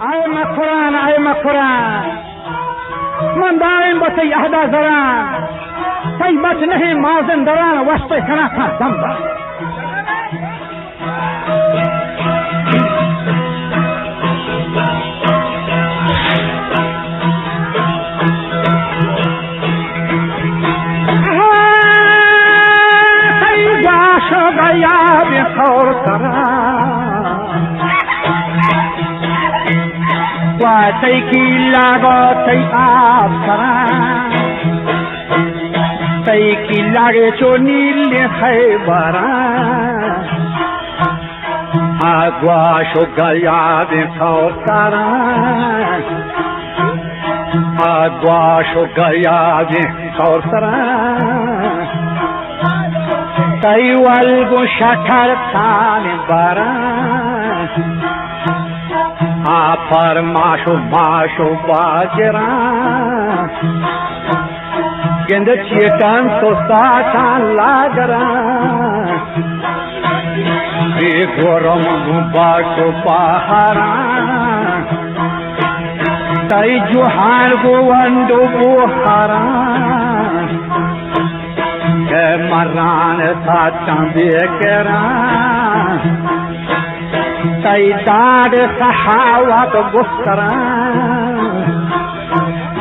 ای مکران ای مکران من دائم با تی اهدا زران تی بچ نہیں مازن دران وسط کنا کھا دم دم تی جاشو گیا بخور سران تی کی لاغو تی آب سران تی کی لاغے چو نیل خیبران آگواشو گیا بخور سران آگواشو گیا بخور سران تی والگو شکر تان بران پر ماشو باجران گند چیتان تو ساتان لاگران بی گورم باشو پاہران تای جوہان گوندو بوہران کہ مران ساتان بیکران تای داد صحاوات گستران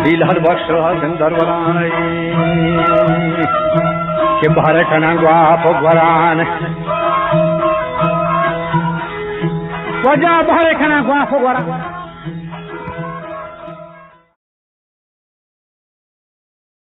دیلہر بخشا زندروران کہ بھارتنا گواپ گوران وجہ بھارتنا گواپ گوران